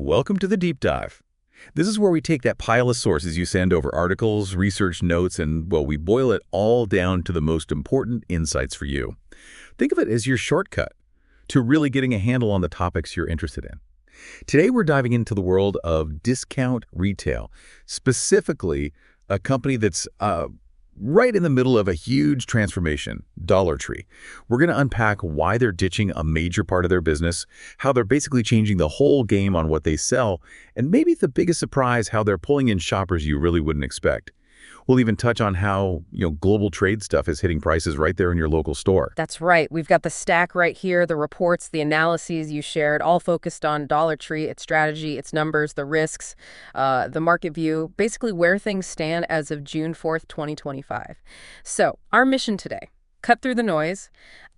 Welcome to the Deep Dive. This is where we take that pile of sources you send over articles, research notes, and, well, we boil it all down to the most important insights for you. Think of it as your shortcut to really getting a handle on the topics you're interested in. Today, we're diving into the world of discount retail, specifically a company that's right in the middle of a huge transformation, Dollar Tree. We're going to unpack why they're ditching a major part of their business, how they're basically changing the whole game on what they sell, and maybe the biggest surprise, how they're pulling in shoppers you really wouldn't expect. We'll even touch on how, global trade stuff is hitting prices right there in your local store. That's right. We've got the stack right here, the reports, the analyses you shared, all focused on Dollar Tree, its strategy, its numbers, the risks, the market view, basically where things stand as of June 4th, 2025. So our mission today, cut through the noise,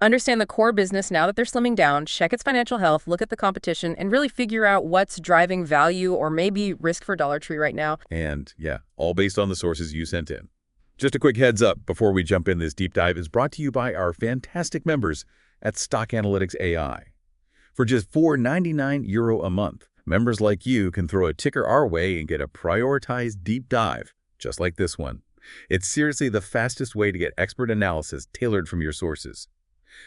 understand the core business now that they're slimming down, check its financial health, look at the competition, and really figure out what's driving value or maybe risk for Dollar Tree right now. And yeah, all based on the sources you sent in. Just a quick heads up before we jump in, this deep dive is brought to you by our fantastic members at Stock Analytics AI. For just €4.99 a month, members like you can throw a ticker our way and get a prioritized deep dive, just like this one. It's seriously the fastest way to get expert analysis tailored from your sources.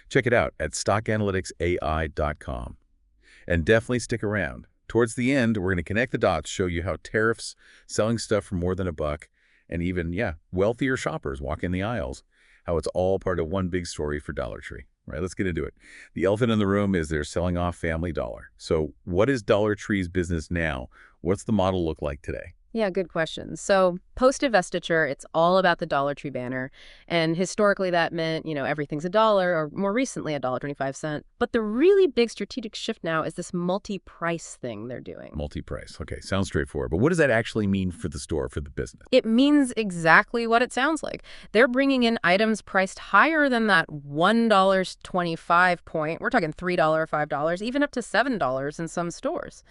Check it out at stockanalyticsai.com. And definitely stick around. Towards the end, we're going to connect the dots, show you how tariffs, selling stuff for more than $1, and even, wealthier shoppers walk in the aisles, how it's all part of one big story for Dollar Tree. All right, let's get into it. The elephant in the room is they're selling off Family Dollar. So what is Dollar Tree's business now? What's the model look like today? Yeah, good question. So post-divestiture, it's all about the Dollar Tree banner. And historically, that meant, everything's $1, or more recently, $1.25. But the really big strategic shift now is this multi-price thing they're doing. Multi-price. Okay, sounds straightforward. But what does that actually mean for the store, for the business? It means exactly what it sounds like. They're bringing in items priced higher than that $1.25 point. We're talking $3 or $5, even up to $7 in some stores.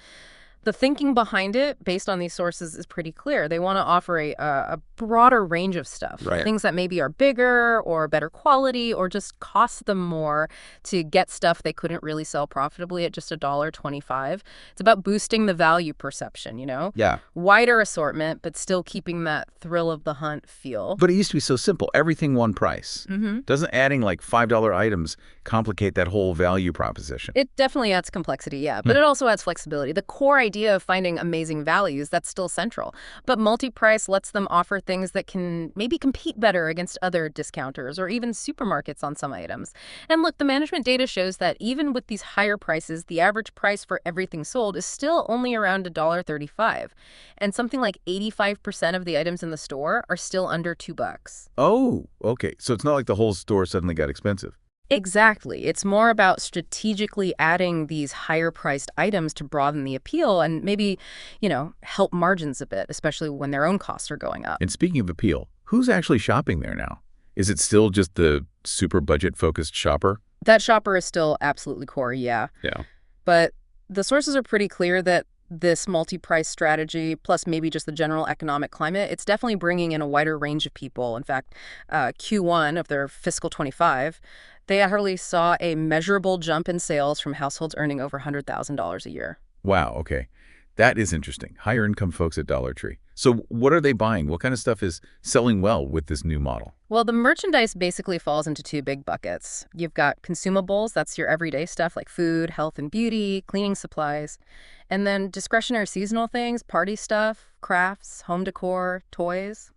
The thinking behind it, based on these sources, is pretty clear. They want to offer a broader range of stuff, right. Things that maybe are bigger or better quality or just cost them more to get stuff they couldn't really sell profitably at just $1.25. It's about boosting the value perception, Yeah. Wider assortment, but still keeping that thrill of the hunt feel. But it used to be so simple. Everything one price. Doesn't adding like $5 items complicate that whole value proposition? It definitely adds complexity, yeah, but it also adds flexibility. The core idea of finding amazing values, that's still central. But multi-price lets them offer things that can maybe compete better against other discounters or even supermarkets on some items. And look, the management data shows that even with these higher prices, the average price for everything sold is still only around $1.35. And something like 85% of the items in the store are still under $2. Oh, okay. So it's not like the whole store suddenly got expensive. Exactly. It's more about strategically adding these higher-priced items to broaden the appeal and maybe, help margins a bit, especially when their own costs are going up. And speaking of appeal, who's actually shopping there now? Is it still just the super budget-focused shopper? That shopper is still absolutely core, yeah. Yeah. But the sources are pretty clear that this multi-price strategy, plus maybe just the general economic climate, it's definitely bringing in a wider range of people. In fact, Q1 of their fiscal 25, they actually saw a measurable jump in sales from households earning over $100,000 a year. Wow, okay. That is interesting. Higher income folks at Dollar Tree. So what are they buying? What kind of stuff is selling well with this new model? Well, the merchandise basically falls into two big buckets. You've got consumables, that's your everyday stuff like food, health and beauty, cleaning supplies. And then discretionary seasonal things, party stuff, crafts, home decor, toys.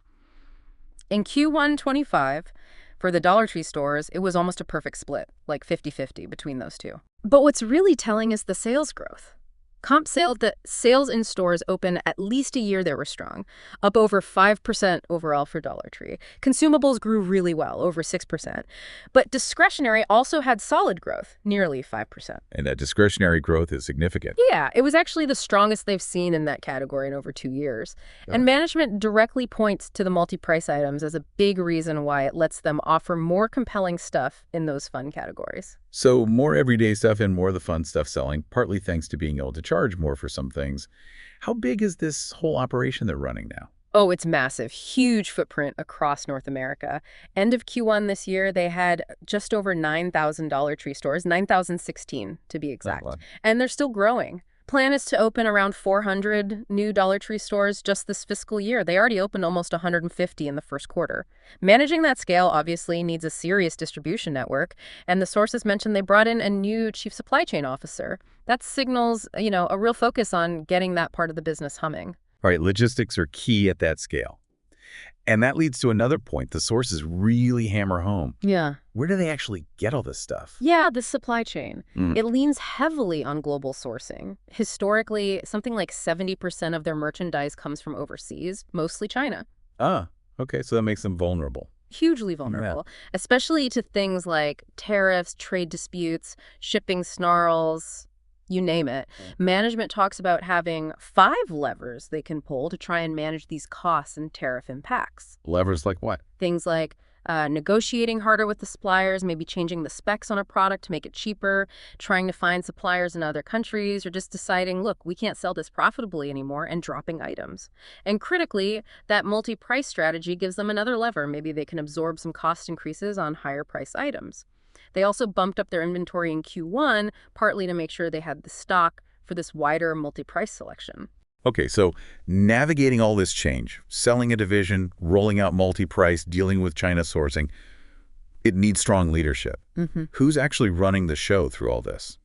In Q1 25, for the Dollar Tree stores, it was almost a perfect split, like 50-50 between those two. But what's really telling is the sales growth. Comp sales in stores open at least a year they were strong, up over 5% overall for Dollar Tree. Consumables grew really well, over 6%. But discretionary also had solid growth, nearly 5%. And that discretionary growth is significant. Yeah, it was actually the strongest they've seen in that category in over 2 years. Yeah. And management directly points to the multi-price items as a big reason why it lets them offer more compelling stuff in those fun categories. So more everyday stuff and more of the fun stuff selling, partly thanks to being able to charge more for some things. How big is this whole operation they're running now? Oh, it's massive. Huge footprint across North America. End of Q1 this year, they had just over 9,000 Dollar Tree stores, 9,016 to be exact. And they're still growing. Plan is to open around 400 new Dollar Tree stores just this fiscal year. They already opened almost 150 in the first quarter. Managing that scale obviously needs a serious distribution network, and the sources mentioned they brought in a new chief supply chain officer. That signals, a real focus on getting that part of the business humming. All right, logistics are key at that scale. And that leads to another point the sources really hammer home. Yeah. Where do they actually get all this stuff? Yeah, the supply chain. Mm. It leans heavily on global sourcing. Historically, something like 70% of their merchandise comes from overseas, mostly China. Ah, okay, so that makes them vulnerable. Hugely vulnerable, especially to things like tariffs, trade disputes, shipping snarls, you name it. Management talks about having 5 levers they can pull to try and manage these costs and tariff impacts. Levers like what? Things like negotiating harder with the suppliers, maybe changing the specs on a product to make it cheaper, trying to find suppliers in other countries, or just deciding, look, we can't sell this profitably anymore, and dropping items. And critically, that multi-price strategy gives them another lever. Maybe they can absorb some cost increases on higher price items. They also bumped up their inventory in Q1, partly to make sure they had the stock for this wider multi-price selection. Okay, so navigating all this change, selling a division, rolling out multi-price, dealing with China sourcing, it needs strong leadership. Who's actually running the show through all this?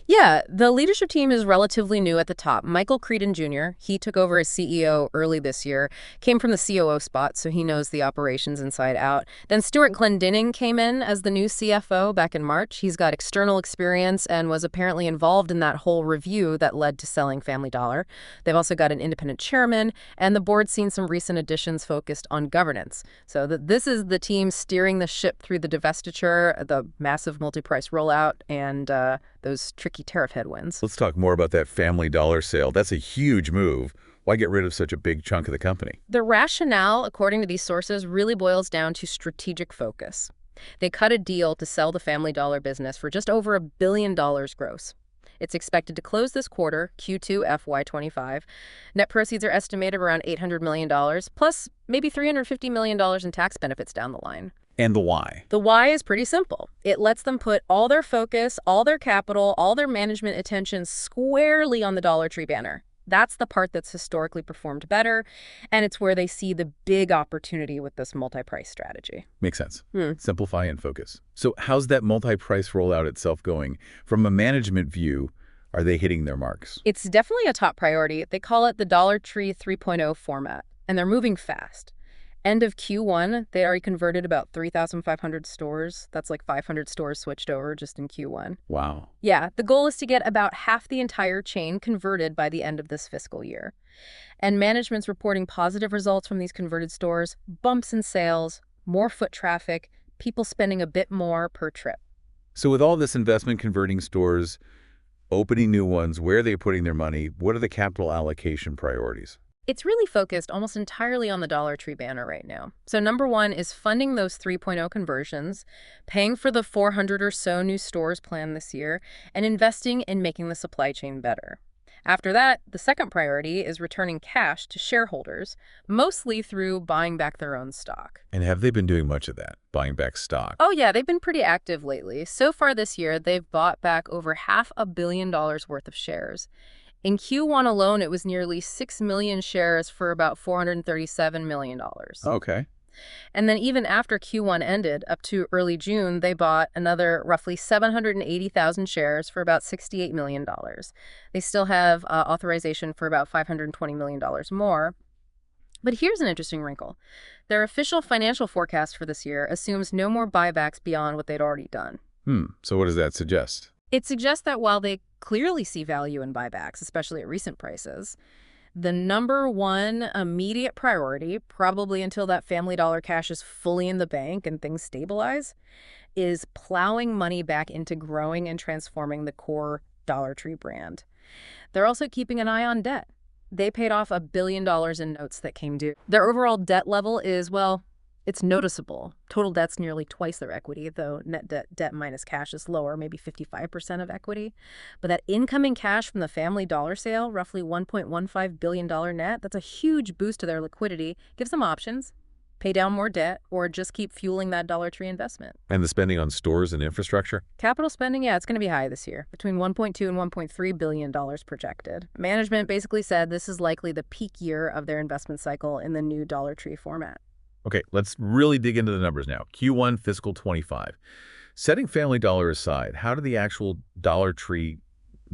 Yeah, the leadership team is relatively new at the top. Michael Creedon Jr., he took over as CEO early this year, came from the COO spot, so he knows the operations inside out. Then Stuart Glendinning came in as the new CFO back in March. He's got external experience and was apparently involved in that whole review that led to selling Family Dollar. They've also got an independent chairman, and the board's seen some recent additions focused on governance. So this is the team steering the ship through the divestiture, the massive multi-price rollout, and those tricky tariff headwinds. Let's talk more about that Family Dollar sale. That's a huge move. Why get rid of such a big chunk of the company? The rationale, according to these sources, really boils down to strategic focus. They cut a deal to sell the Family Dollar business for just over $1 billion gross. It's expected to close this quarter, Q2 FY25. Net proceeds are estimated around $800 million, plus maybe $350 million in tax benefits down the line. And the why? The why is pretty simple. It lets them put all their focus, all their capital, all their management attention squarely on the Dollar Tree banner. That's the part that's historically performed better, and it's where they see the big opportunity with this multi-price strategy. Makes sense. Simplify and focus. So how's that multi-price rollout itself going? From a management view, are they hitting their marks? It's definitely a top priority. They call it the Dollar Tree 3.0 format, and they're moving fast. End of Q1, they already converted about 3,500 stores. That's like 500 stores switched over just in Q1. Wow. Yeah, the goal is to get about half the entire chain converted by the end of this fiscal year. And management's reporting positive results from these converted stores, bumps in sales, more foot traffic, people spending a bit more per trip. So with all this investment converting stores, opening new ones, where are they putting their money? What are the capital allocation priorities? It's really focused almost entirely on the Dollar Tree banner right now. So number 1 is funding those 3.0 conversions, paying for the 400 or so new stores planned this year, and investing in making the supply chain better. After that, the second priority is returning cash to shareholders, mostly through buying back their own stock. And have they been doing much of that, buying back stock? Oh yeah, they've been pretty active lately. So far this year, they've bought back over $500 million worth of shares. In Q1 alone, it was nearly 6 million shares for about $437 million. Okay. And then even after Q1 ended, up to early June, they bought another roughly 780,000 shares for about $68 million. They still have authorization for about $520 million more. But here's an interesting wrinkle. Their official financial forecast for this year assumes no more buybacks beyond what they'd already done. So what does that suggest? It suggests that while they clearly see value in buybacks, especially at recent prices, the number 1 immediate priority, probably until that Family Dollar cash is fully in the bank and things stabilize, is plowing money back into growing and transforming the core Dollar Tree brand. They're also keeping an eye on debt. They paid off $1 billion in notes that came due. Their overall debt level is, well, it's noticeable. Total debt's nearly twice their equity, though net debt minus cash is lower, maybe 55% of equity. But that incoming cash from the Family Dollar sale, roughly $1.15 billion net, that's a huge boost to their liquidity, gives them options. pay down more debt, or just keep fueling that Dollar Tree investment. And the spending on stores and infrastructure? Capital spending, yeah, it's going to be high this year, between $1.2 and $1.3 billion projected. Management basically said this is likely the peak year of their investment cycle in the new Dollar Tree format. Okay, let's really dig into the numbers now. Q1 fiscal 25. Setting Family Dollar aside, how did the actual Dollar Tree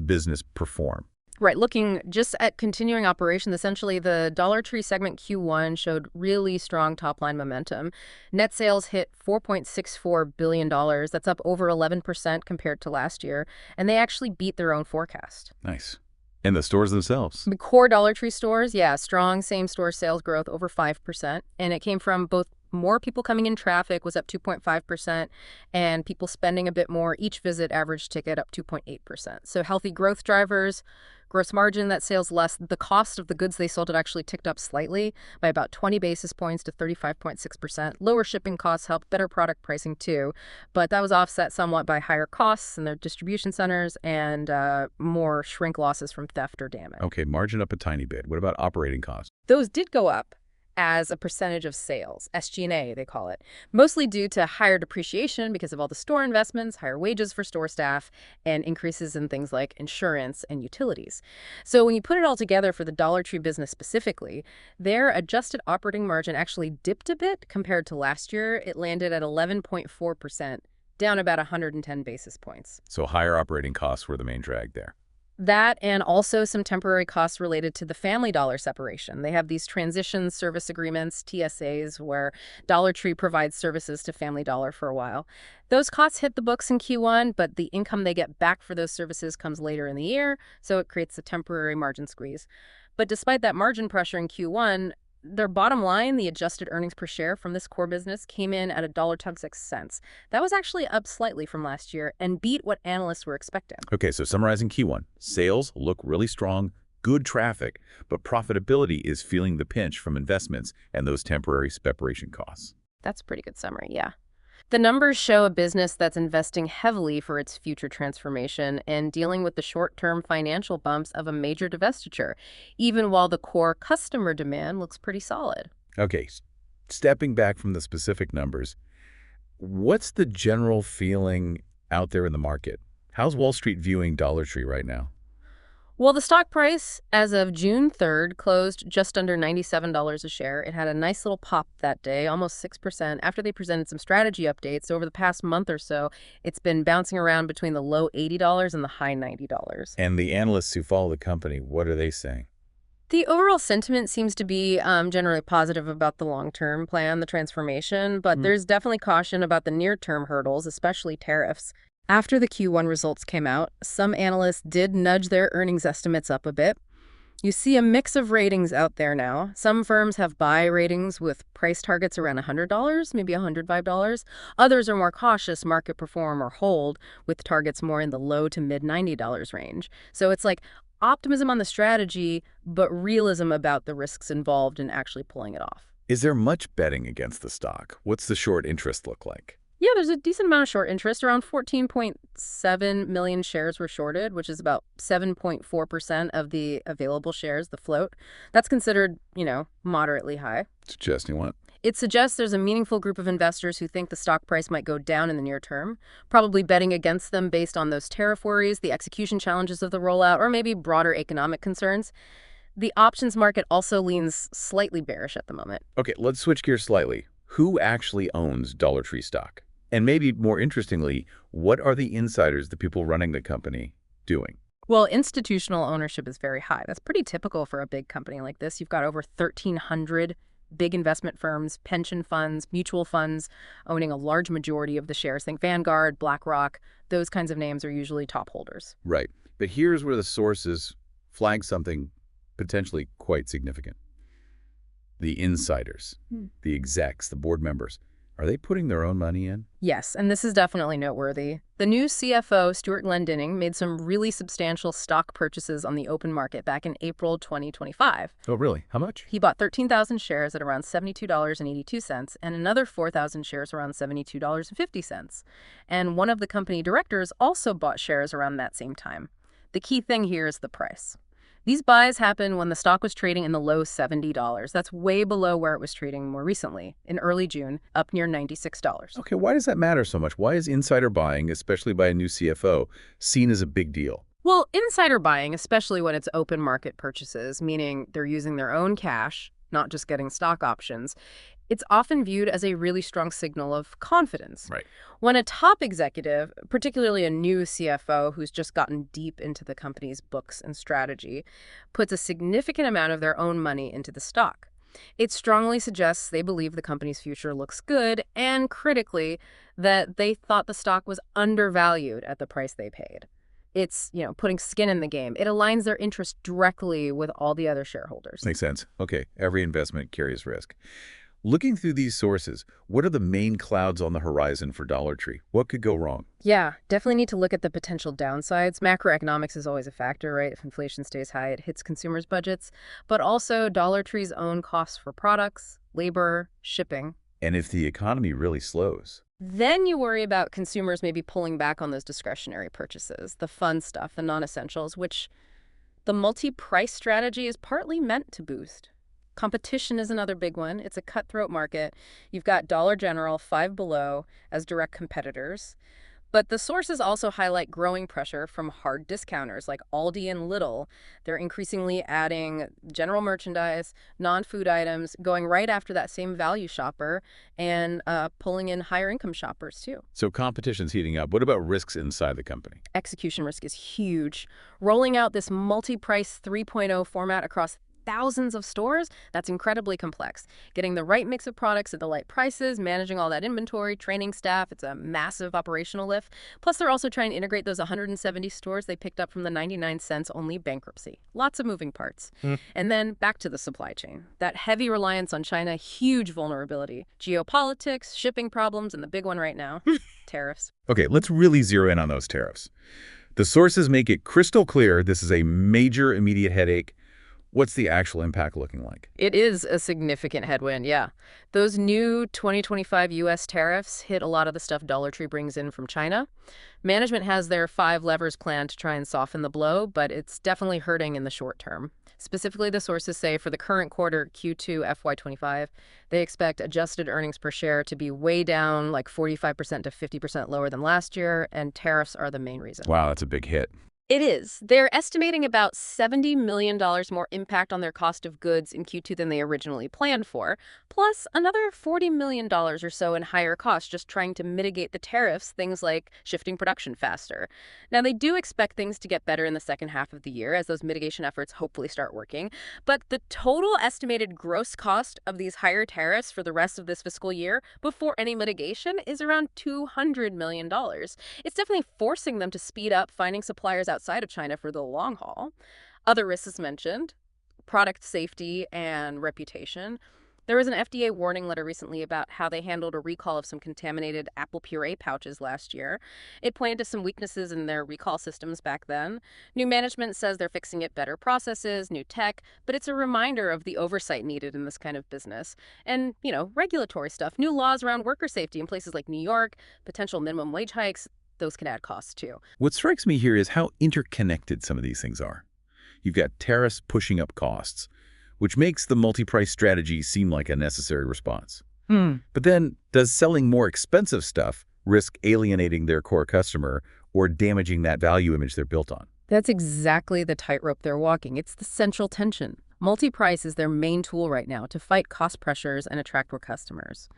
business perform? Right, looking just at continuing operation, essentially the Dollar Tree segment Q1 showed really strong top-line momentum. Net sales hit $4.64 billion. That's up over 11% compared to last year, and they actually beat their own forecast. Nice. And the stores themselves? The core Dollar Tree stores, yeah, strong same-store sales growth over 5%, and it came from both more people coming in, traffic was up 2.5%, and people spending a bit more. Each visit average ticket up 2.8%. So healthy growth drivers, gross margin, that sales less. The cost of the goods they sold had actually ticked up slightly by about 20 basis points to 35.6%. Lower shipping costs helped, better product pricing too, but that was offset somewhat by higher costs in their distribution centers and more shrink losses from theft or damage. Okay, margin up a tiny bit. What about operating costs? Those did go up as a percentage of sales, SG&A they call it, mostly due to higher depreciation because of all the store investments, higher wages for store staff, and increases in things like insurance and utilities. So when you put it all together for the Dollar Tree business specifically, their adjusted operating margin actually dipped a bit compared to last year. It landed at 11.4%, down about 110 basis points. So higher operating costs were the main drag there. That and also some temporary costs related to the Family Dollar separation. They have these transition service agreements, TSAs, where Dollar Tree provides services to Family Dollar for a while. Those costs hit the books in Q1, but the income they get back for those services comes later in the year, so it creates a temporary margin squeeze. But despite that margin pressure in Q1, their bottom line, the adjusted earnings per share from this core business, came in at $1.26. That was actually up slightly from last year and beat what analysts were expecting. Okay, so summarizing Q1, sales look really strong, good traffic, but profitability is feeling the pinch from investments and those temporary separation costs. That's a pretty good summary, yeah. The numbers show a business that's investing heavily for its future transformation and dealing with the short-term financial bumps of a major divestiture, even while the core customer demand looks pretty solid. Okay, stepping back from the specific numbers, what's the general feeling out there in the market? How's Wall Street viewing Dollar Tree right now? Well, the stock price as of June 3rd closed just under $97 a share. It had a nice little pop that day, almost 6%, after they presented some strategy updates. Over the past month or so, it's been bouncing around between the low $80 and the high $90. And the analysts who follow the company, what are they saying? The overall sentiment seems to be generally positive about the long-term plan, the transformation, but there's definitely caution about the near-term hurdles, especially tariffs. After the Q1 results came out, some analysts did nudge their earnings estimates up a bit. You see a mix of ratings out there now. Some firms have buy ratings with price targets around $100, maybe $105. Others are more cautious, market perform or hold, with targets more in the low to mid $90 range. So it's like optimism on the strategy, but realism about the risks involved in actually pulling it off. Is there much betting against the stock? What's the short interest look like? Yeah, there's a decent amount of short interest. Around 14.7 million shares were shorted, which is about 7.4% of the available shares, the float. That's considered, moderately high. Suggesting what? It suggests there's a meaningful group of investors who think the stock price might go down in the near term, probably betting against them based on those tariff worries, the execution challenges of the rollout, or maybe broader economic concerns. The options market also leans slightly bearish at the moment. Okay, let's switch gears slightly. Who actually owns Dollar Tree stock? And maybe more interestingly, what are the insiders, the people running the company, doing? Well, institutional ownership is very high. That's pretty typical for a big company like this. You've got over 1,300 big investment firms, pension funds, mutual funds owning a large majority of the shares. Think Vanguard, BlackRock, those kinds of names are usually top holders. Right. But here's where the sources flag something potentially quite significant. The insiders, the execs, the board members. Are they putting their own money in? Yes, and this is definitely noteworthy. The new CFO, Stuart Glendinning, made some really substantial stock purchases on the open market back in April 2025. Oh, really? How much? He bought 13,000 shares at around $72.82 and another 4,000 shares around $72.50. And one of the company directors also bought shares around that same time. The key thing here is the price. These buys happened when the stock was trading in the low $70. That's way below where it was trading more recently, in early June, up near $96. Okay, why does that matter so much? Why is insider buying, especially by a new CFO, seen as a big deal? Well, insider buying, especially when it's open market purchases, meaning they're using their own cash, not just getting stock options, it's often viewed as a really strong signal of confidence. Right. When a top executive, particularly a new CFO who's just gotten deep into the company's books and strategy, puts a significant amount of their own money into the stock, it strongly suggests they believe the company's future looks good and, critically, that they thought the stock was undervalued at the price they paid. It's, putting skin in the game. It aligns their interest directly with all the other shareholders. Makes sense. Okay, every investment carries risk. Looking through these sources, what are the main clouds on the horizon for Dollar Tree? What could go wrong? Yeah, definitely need to look at the potential downsides. Macroeconomics is always a factor, right? If inflation stays high, it hits consumers' budgets. But also Dollar Tree's own costs for products, labor, shipping. And if the economy really slows? Then you worry about consumers maybe pulling back on those discretionary purchases, the fun stuff, the non-essentials, which the multi-price strategy is partly meant to boost. Competition is another big one. It's a cutthroat market. You've got Dollar General, Five Below as direct competitors. But the sources also highlight growing pressure from hard discounters like Aldi and Lidl. They're increasingly adding general merchandise, non-food items, going right after that same value shopper and pulling in higher income shoppers too. So competition's heating up. What about risks inside the company? Execution risk is huge. Rolling out this multi-price 3.0 format across thousands of stores, that's incredibly complex. Getting the right mix of products at the right prices, managing all that inventory, training staff, it's a massive operational lift. Plus, they're also trying to integrate those 170 stores they picked up from the 99 cents only bankruptcy. Lots of moving parts. And then back to the supply chain. That heavy reliance on China, huge vulnerability. Geopolitics, shipping problems, and the big one right now, tariffs. Okay, let's really zero in on those tariffs. The sources make it crystal clear this is a major immediate headache. What's the actual impact looking like? It is a significant headwind, yeah. Those new 2025 U.S. tariffs hit a lot of the stuff Dollar Tree brings in from China. Management has their 5 levers planned to try and soften the blow, but it's definitely hurting in the short term. Specifically, the sources say for the current quarter, Q2 FY25, they expect adjusted earnings per share to be way down, like 45% to 50% lower than last year, and tariffs are the main reason. Wow, that's a big hit. It is. They're estimating about $70 million more impact on their cost of goods in Q2 than they originally planned for, plus another $40 million or so in higher costs just trying to mitigate the tariffs, things like shifting production faster. Now, they do expect things to get better in the second half of the year as those mitigation efforts hopefully start working, but the total estimated gross cost of these higher tariffs for the rest of this fiscal year before any mitigation is around $200 million. It's definitely forcing them to speed up finding suppliers outside of China for the long haul. Other risks mentioned, product safety and reputation. There was an FDA warning letter recently about how they handled a recall of some contaminated apple puree pouches last year. It pointed to some weaknesses in their recall systems back then. New management says they're fixing it, better processes, new tech, but it's a reminder of the oversight needed in this kind of business. And, regulatory stuff, new laws around worker safety in places like New York, potential minimum wage hikes, those can add costs too. What strikes me here is how interconnected some of these things are. You've got tariffs pushing up costs, which makes the multi-price strategy seem like a necessary response. But then, does selling more expensive stuff risk alienating their core customer or damaging that value image they're built on? That's exactly the tightrope they're walking. It's the central tension. Multi-price is their main tool right now to fight cost pressures and attract more customers.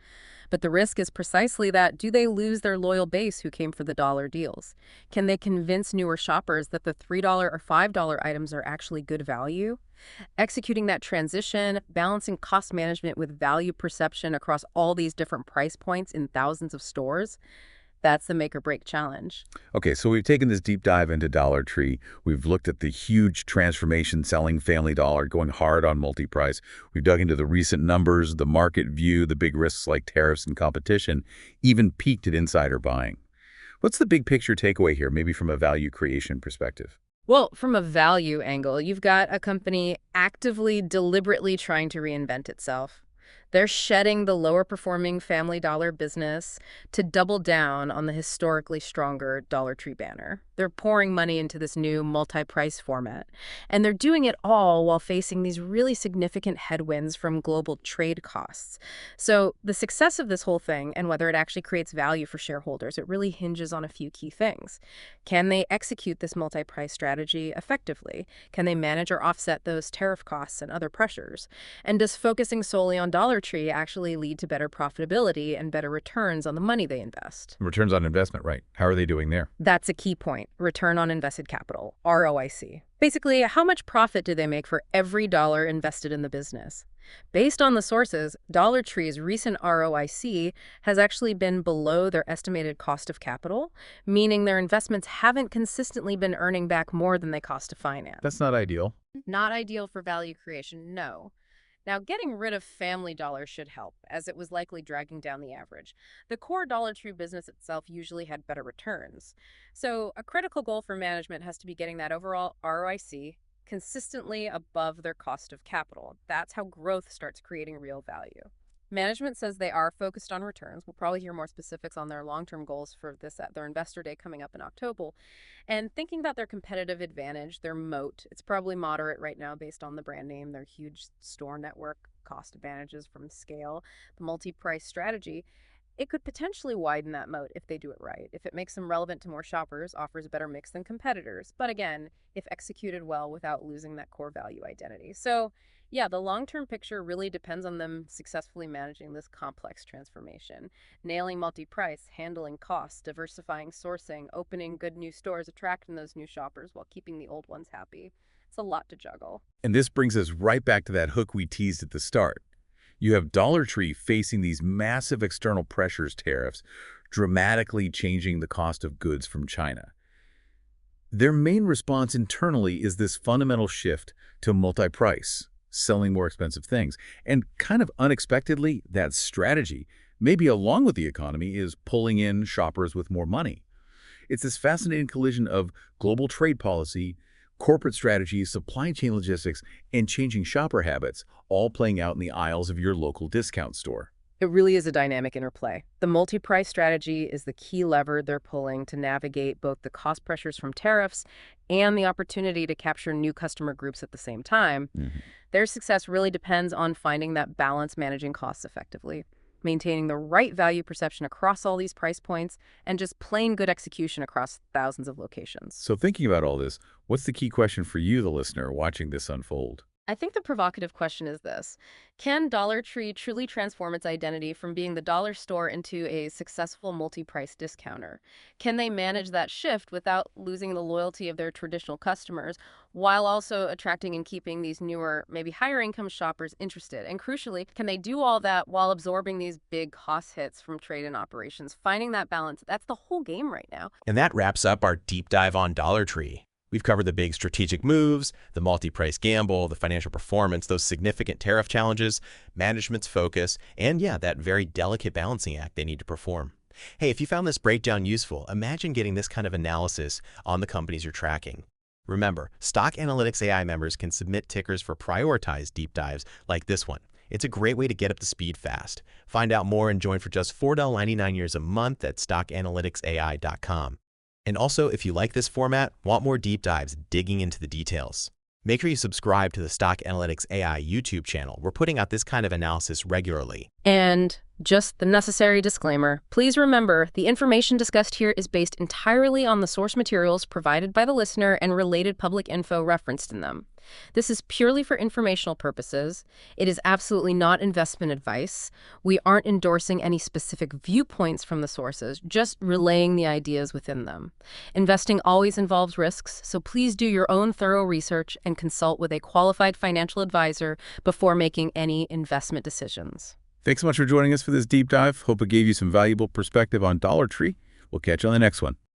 But the risk is precisely that, do they lose their loyal base who came for the dollar deals? Can they convince newer shoppers that the $3 or $5 items are actually good value? Executing that transition, balancing cost management with value perception across all these different price points in thousands of stores, that's the make or break challenge. Okay, so we've taken this deep dive into Dollar Tree. We've looked at the huge transformation selling Family Dollar, going hard on multi-price. We've dug into the recent numbers, the market view, the big risks like tariffs and competition, even peeked at insider buying. What's the big picture takeaway here, maybe from a value creation perspective? Well, from a value angle, you've got a company actively, deliberately trying to reinvent itself. They're shedding the lower performing Family Dollar business to double down on the historically stronger Dollar Tree banner. They're pouring money into this new multi-price format. And they're doing it all while facing these really significant headwinds from global trade costs. So the success of this whole thing and whether it actually creates value for shareholders, it really hinges on a few key things. Can they execute this multi-price strategy effectively? Can they manage or offset those tariff costs and other pressures? And does focusing solely on Dollar Tree actually lead to better profitability and better returns on the money they invest? Returns on investment, right. How are they doing there? That's a key point. Return on invested capital, ROIC. Basically, how much profit do they make for every dollar invested in the business? Based on the sources, Dollar Tree's recent ROIC has actually been below their estimated cost of capital, meaning their investments haven't consistently been earning back more than they cost to finance. That's not ideal. Not ideal for value creation, no. Now, getting rid of Family Dollar should help, as it was likely dragging down the average. The core Dollar Tree business itself usually had better returns. So a critical goal for management has to be getting that overall ROIC consistently above their cost of capital. That's how growth starts creating real value. Management says they are focused on returns. We'll probably hear more specifics on their long-term goals for this at their Investor Day coming up in October. And thinking about their competitive advantage, their moat, it's probably moderate right now based on the brand name, their huge store network, cost advantages from scale, the multi-price strategy. It could potentially widen that moat if they do it right, if it makes them relevant to more shoppers, offers a better mix than competitors. But again, if executed well without losing that core value identity. So yeah, the long-term picture really depends on them successfully managing this complex transformation. Nailing multi-price, handling costs, diversifying sourcing, opening good new stores, attracting those new shoppers while keeping the old ones happy. It's a lot to juggle. And this brings us right back to that hook we teased at the start. You have Dollar Tree facing these massive external pressures, tariffs, dramatically changing the cost of goods from China. Their main response internally is this fundamental shift to multi-price, selling more expensive things. And kind of unexpectedly, that strategy, maybe along with the economy, is pulling in shoppers with more money. It's this fascinating collision of global trade policy, corporate strategies, supply chain logistics, and changing shopper habits, all playing out in the aisles of your local discount store. It really is a dynamic interplay. The multi-price strategy is the key lever they're pulling to navigate both the cost pressures from tariffs and the opportunity to capture new customer groups at the same time. Their success really depends on finding that balance, managing costs effectively, maintaining the right value perception across all these price points, and just plain good execution across thousands of locations. So thinking about all this, what's the key question for you, the listener, watching this unfold? I think the provocative question is this. Can Dollar Tree truly transform its identity from being the dollar store into a successful multi-price discounter? Can they manage that shift without losing the loyalty of their traditional customers, while also attracting and keeping these newer, maybe higher income shoppers interested? And crucially, can they do all that while absorbing these big cost hits from trade and operations? Finding that balance, that's the whole game right now. And that wraps up our deep dive on Dollar Tree. We've covered the big strategic moves, the multi-price gamble, the financial performance, those significant tariff challenges, management's focus, and yeah, that very delicate balancing act they need to perform. Hey, if you found this breakdown useful, imagine getting this kind of analysis on the companies you're tracking. Remember, Stock Analytics AI members can submit tickers for prioritized deep dives like this one. It's a great way to get up to speed fast. Find out more and join for just $4.99 a month at stockanalyticsai.com. And also, if you like this format, want more deep dives digging into the details, make sure you subscribe to the Stock Analytics AI YouTube channel. We're putting out this kind of analysis regularly. And just the necessary disclaimer, please remember the information discussed here is based entirely on the source materials provided by the listener and related public info referenced in them. This is purely for informational purposes. It is absolutely not investment advice. We aren't endorsing any specific viewpoints from the sources, just relaying the ideas within them. Investing always involves risks, so please do your own thorough research and consult with a qualified financial advisor before making any investment decisions. Thanks so much for joining us for this deep dive. Hope it gave you some valuable perspective on Dollar Tree. We'll catch you on the next one.